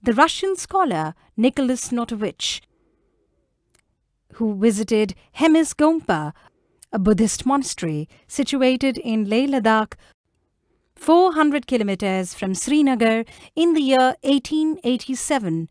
The Russian scholar Nicholas Notovich, who visited Hemis-Gompa, a Buddhist monastery situated in Leh Ladakh, 400 kilometers from Srinagar in the year 1887,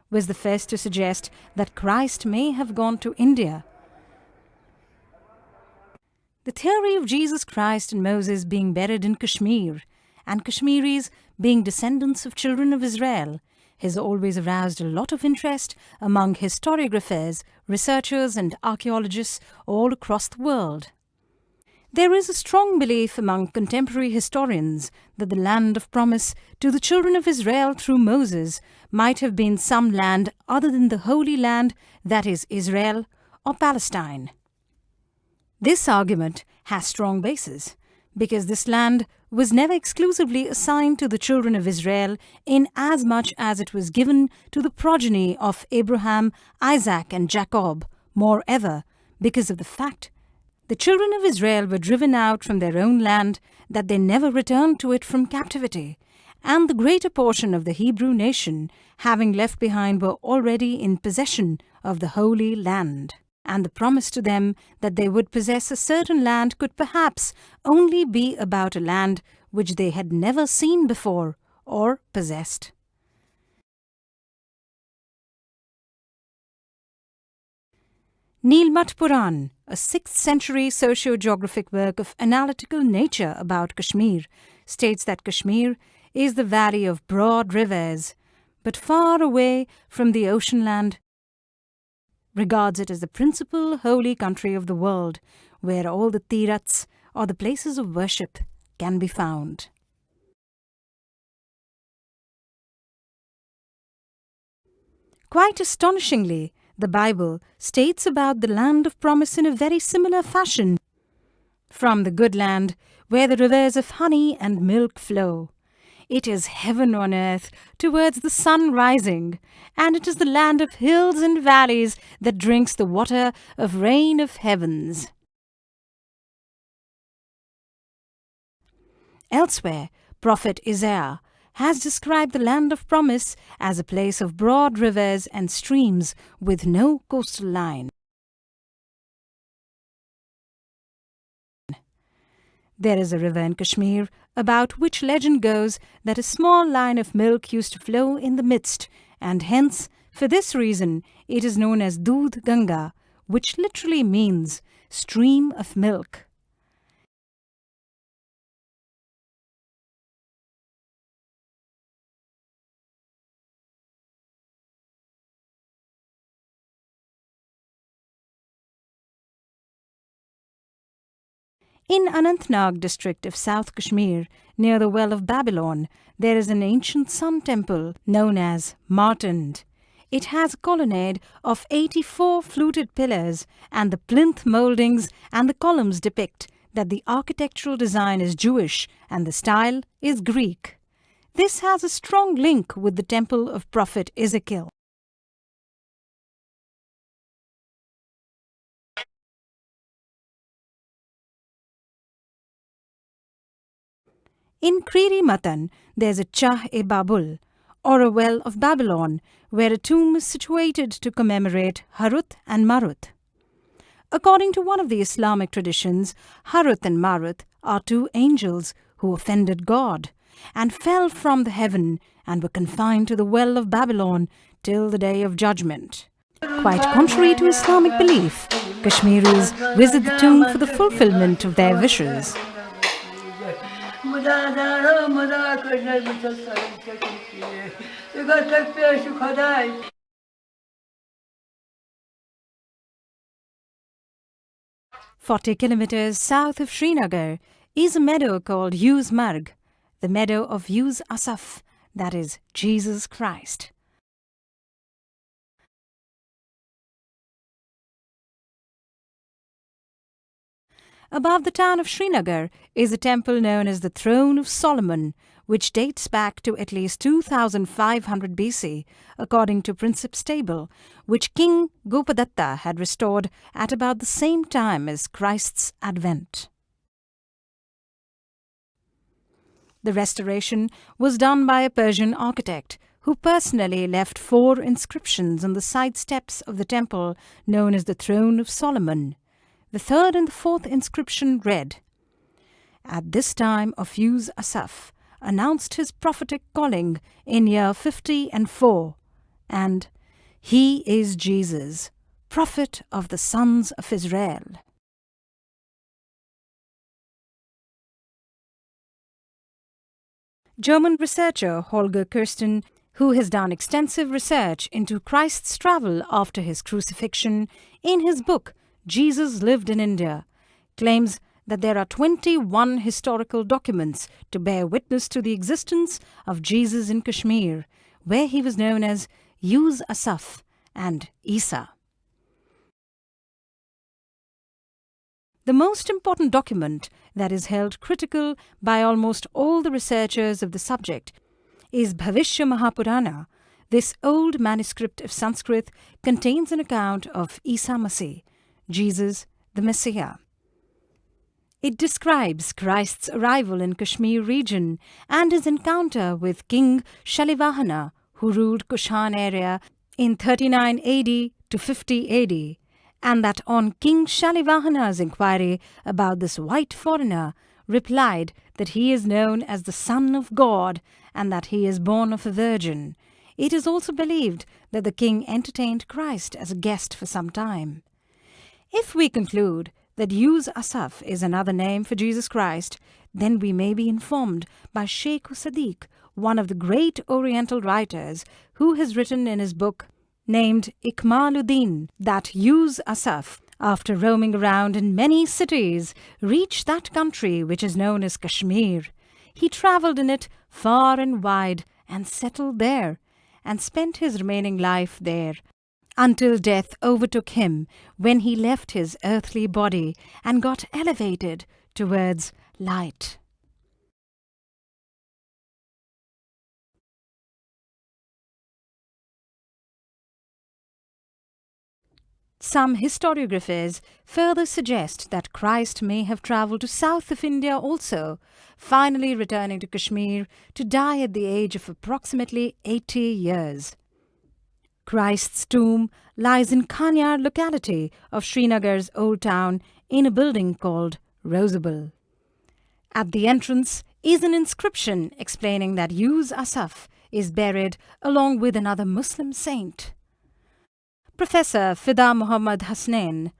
was the first to suggest that Christ may have gone to India. The theory of Jesus Christ and Moses being buried in Kashmir and Kashmiris being descendants of children of Israel has always aroused a lot of interest among historiographers, researchers and archaeologists all across the world. There is a strong belief among contemporary historians that the land of promise to the children of Israel through Moses might have been some land other than the Holy Land, that is Israel or Palestine. This argument has strong basis because this land was never exclusively assigned to the children of Israel in as much as it was given to the progeny of Abraham, Isaac and Jacob, moreover, because of the fact the children of Israel were driven out from their own land, that they never returned to it from captivity, and the greater portion of the Hebrew nation, having left behind, were already in possession of the Holy Land. And the promise to them that they would possess a certain land could perhaps only be about a land which they had never seen before or possessed. Nilmat Puran, a 6th century socio-geographic work of analytical nature about Kashmir, states that Kashmir is the valley of broad rivers, but far away from the ocean land, regards it as the principal holy country of the world, where all the tirats, or the places of worship, can be found. Quite astonishingly, the Bible states about the land of promise in a very similar fashion. From the good land, where the rivers of honey and milk flow. It is heaven on earth towards the sun rising, and it is the land of hills and valleys that drinks the water of rain of heavens. Elsewhere, Prophet Isaiah has described the land of promise as a place of broad rivers and streams with no coastal line. There is a river in Kashmir about which legend goes that a small line of milk used to flow in the midst, and hence, for this reason, it is known as Doodh Ganga, which literally means stream of milk. In Anantnag district of South Kashmir, near the well of Babylon, there is an ancient sun temple known as Martand. It has a colonnade of 84 fluted pillars, and the plinth mouldings and the columns depict that the architectural design is Jewish and the style is Greek. This has a strong link with the temple of Prophet Ezekiel. In Kriri Matan, there is a Chah-i-Babel, or a well of Babylon, where a tomb is situated to commemorate Harut and Marut. According to one of the Islamic traditions, Harut and Marut are two angels who offended God and fell from the heaven and were confined to the well of Babylon till the day of judgment. Quite contrary to Islamic belief, Kashmiris visit the tomb for the fulfillment of their wishes. 40 kilometers south of Srinagar is a meadow called Yuz Marg, the meadow of Yuz Asaf, that is, Jesus Christ. Above the town of Srinagar is a temple known as the Throne of Solomon, which dates back to at least 2500 BC, according to Princeps Table, which King Gopadatta had restored at about the same time as Christ's advent. The restoration was done by a Persian architect who personally left 4 inscriptions on the side steps of the temple known as the Throne of Solomon. The 3rd and the 4th inscription read, "At this time of Yuz Asaf announced his prophetic calling in year 50 and 4, and he is Jesus, prophet of the sons of Israel." German researcher Holger Kirsten, who has done extensive research into Christ's travel after his crucifixion, in his book Jesus Lived in India, claims that there are 21 historical documents to bear witness to the existence of Jesus in Kashmir, where he was known as Yuz Asaf and Isa. The most important document that is held critical by almost all the researchers of the subject is Bhavishya Mahapurana. This old manuscript of Sanskrit contains an account of Isa Masih, Jesus the Messiah. It describes Christ's arrival in Kashmir region and his encounter with King Shalivahana, who ruled Kushan area in 39 AD to 50 AD, and that on King Shalivahana's inquiry about this white foreigner, replied that he is known as the Son of God and that he is born of a virgin. It is also believed that the king entertained Christ as a guest for some time. If we conclude that Yuz Asaf is another name for Jesus Christ, then we may be informed by Sheikh Sadiq, one of the great Oriental writers, who has written in his book named Ikmaluddin that Yuz Asaf, after roaming around in many cities, reached that country which is known as Kashmir. He travelled in it far and wide and settled there, and spent his remaining life there, until death overtook him when he left his earthly body and got elevated towards light. Some historiographers further suggest that Christ may have travelled to south of India also, finally returning to Kashmir to die at the age of approximately 80 years. Christ's tomb lies in Kanyar locality of Srinagar's old town in a building called Roza. At the entrance is an inscription explaining that Yuz Asaf is buried along with another Muslim saint. Professor Fida Muhammad Hasnain,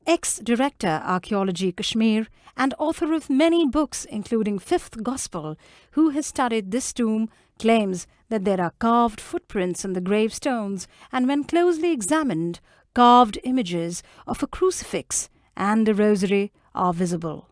ex-director Archaeology Kashmir and author of many books including Fifth Gospel, who has studied this tomb, claims that there are carved footprints on the gravestones and when closely examined, carved images of a crucifix and a rosary are visible.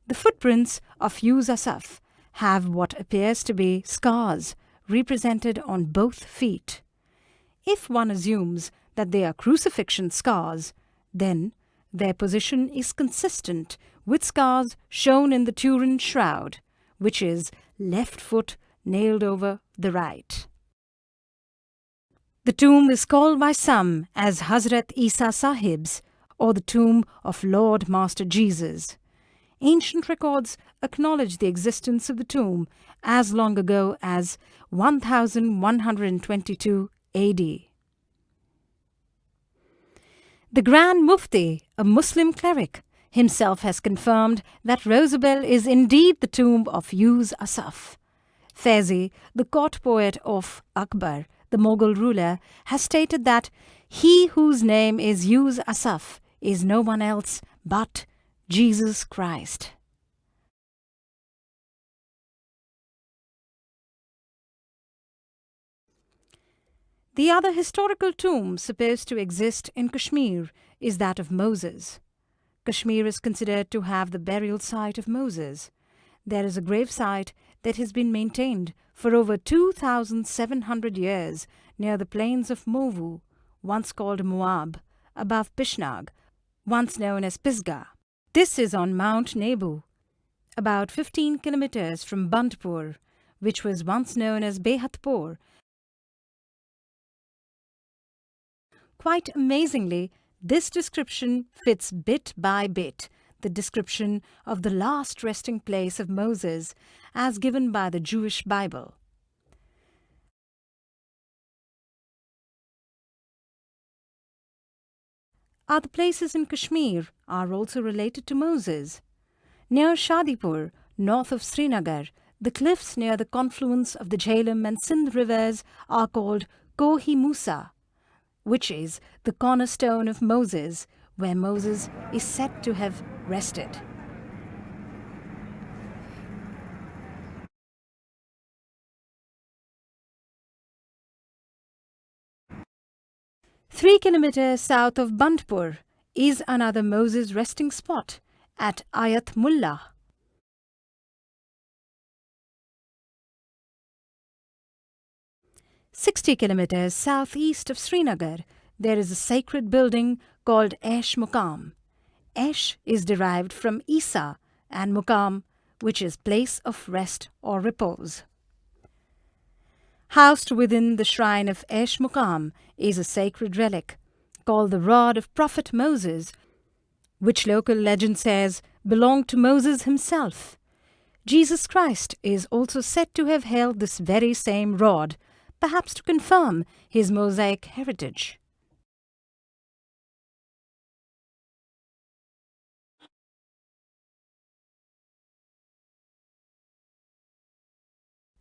The footprints of Yuz Asaf have what appears to be scars represented on both feet. If one assumes that they are crucifixion scars, then their position is consistent with scars shown in the Turin shroud, which is left foot nailed over the right. The tomb is called by some as Hazrat Isa Sahib's or the tomb of Lord Master Jesus. Ancient records acknowledge the existence of the tomb as long ago as 1122 AD. The Grand Mufti, a Muslim cleric, himself has confirmed that Roza is indeed the tomb of Yuz Asaf. Faizi, the court poet of Akbar, the Mughal ruler, has stated that he whose name is Yuz Asaf is no one else but Jesus Christ. The other historical tomb supposed to exist in Kashmir is that of Moses. Kashmir is considered to have the burial site of Moses. There is a grave site that has been maintained for over 2,700 years near the plains of Movu, once called Moab, above Pishnag, once known as Pisgah. This is on Mount Nebu, about 15 kilometers from Bandipur, which was once known as Behatpur. Quite amazingly, this description fits bit by bit. the description of the last resting place of Moses as given by the Jewish Bible. Other places in Kashmir are also related to Moses. Near Shadipur, north of Srinagar, the cliffs near the confluence of the Jhelum and Sindh rivers are called Kohna-i-Musa, which is the cornerstone of Moses, where Moses is said to have rested. Three kilometers south of Bandipur is another Moses resting spot at Ayat Mulla. 60 kilometers southeast of Srinagar, there is a sacred building called Aish-Muqam. Aish is derived from Isa and Muqam, which is place of rest or repose. Housed within the shrine of Aish-Muqam is a sacred relic called the rod of Prophet Moses, which local legend says belonged to Moses himself. Jesus Christ is also said to have held this very same rod, perhaps to confirm his Mosaic heritage.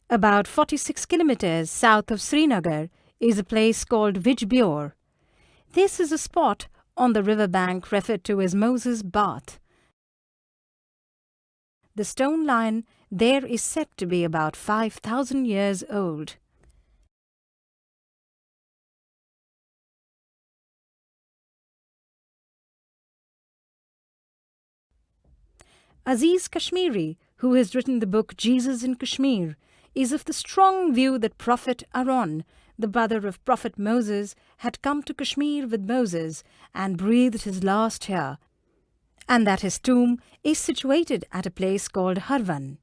About 46 kilometers south of Srinagar is a place called Yuzmarg. This is a spot on the riverbank referred to as Moses' Bath. The stone lion there is said to be about 5,000 years old. Aziz Kashmiri, who has written the book Jesus in Kashmir, is of the strong view that Prophet Aaron, the brother of Prophet Moses, had come to Kashmir with Moses and breathed his last here, and that his tomb is situated at a place called Harwan.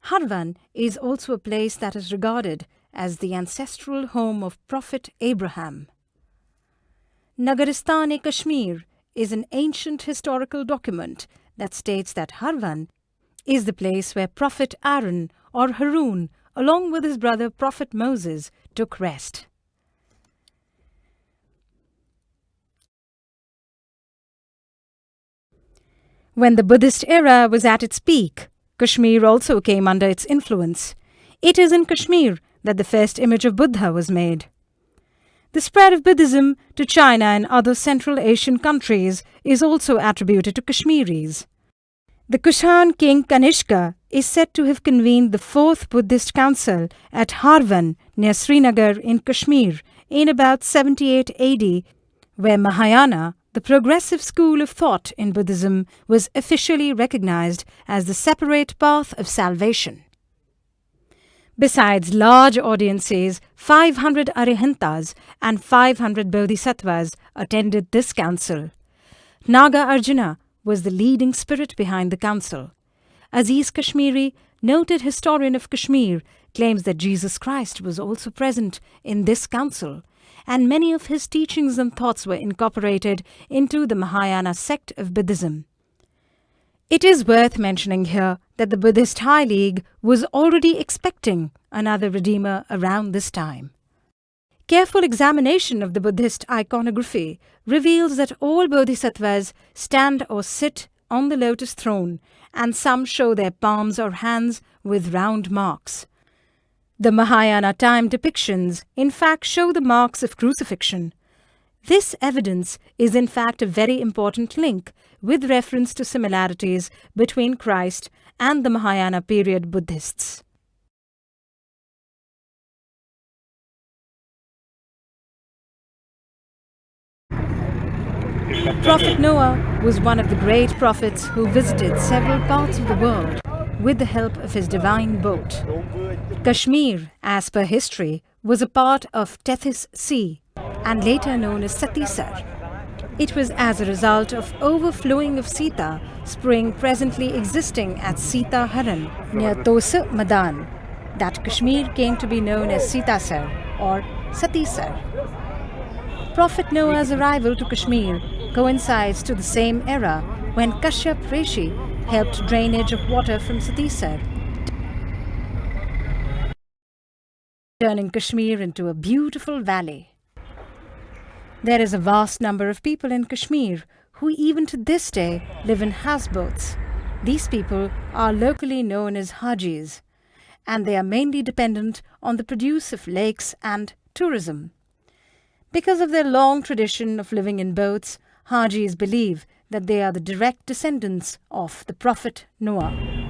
Harwan is also a place that is regarded as the ancestral home of Prophet Abraham. Nagaristan-e-Kashmir is an ancient historical document that states that Harwan is the place where Prophet Aaron or Haroon, along with his brother Prophet Moses, took rest. When the Buddhist era was at its peak, Kashmir also came under its influence. It is in Kashmir that the first image of Buddha was made. The spread of Buddhism to China and other Central Asian countries is also attributed to Kashmiris. The Kushan king Kanishka is said to have convened the fourth Buddhist council at Harwan near Srinagar in Kashmir in about 78 AD, where Mahayana, the progressive school of thought in Buddhism, was officially recognized as the separate path of salvation. Besides large audiences, 500 Arihantas and 500 Bodhisattvas attended this council. Naga Arjuna was the leading spirit behind the council. Aziz Kashmiri, noted historian of Kashmir, claims that Jesus Christ was also present in this council, and many of his teachings and thoughts were incorporated into the Mahayana sect of Buddhism. It is worth mentioning here that the Buddhist High League was already expecting another Redeemer around this time. Careful examination of the Buddhist iconography reveals that all bodhisattvas stand or sit on the lotus throne, and some show their palms or hands with round marks. The Mahayana time depictions, in fact, show the marks of crucifixion. This evidence is in fact a very important link with reference to similarities between Christ and the Mahayana period Buddhists. Prophet Noah was one of the great prophets who visited several parts of the world with the help of his divine boat. Kashmir, as per history, was a part of Tethys Sea and later known as Satisar. It was as a result of overflowing of Sita spring presently existing at Sita Haran near Tosa Madan that Kashmir came to be known as Sitasar or Satisar. Prophet Noah's arrival to Kashmir coincides to the same era when Kashyap Rishi helped drainage of water from Satisar, turning Kashmir into a beautiful valley. There is a vast number of people in Kashmir who even to this day live in houseboats. These people are locally known as Hajis, and they are mainly dependent on the produce of lakes and tourism. Because of their long tradition of living in boats, Hajis believe that they are the direct descendants of the Prophet Noah.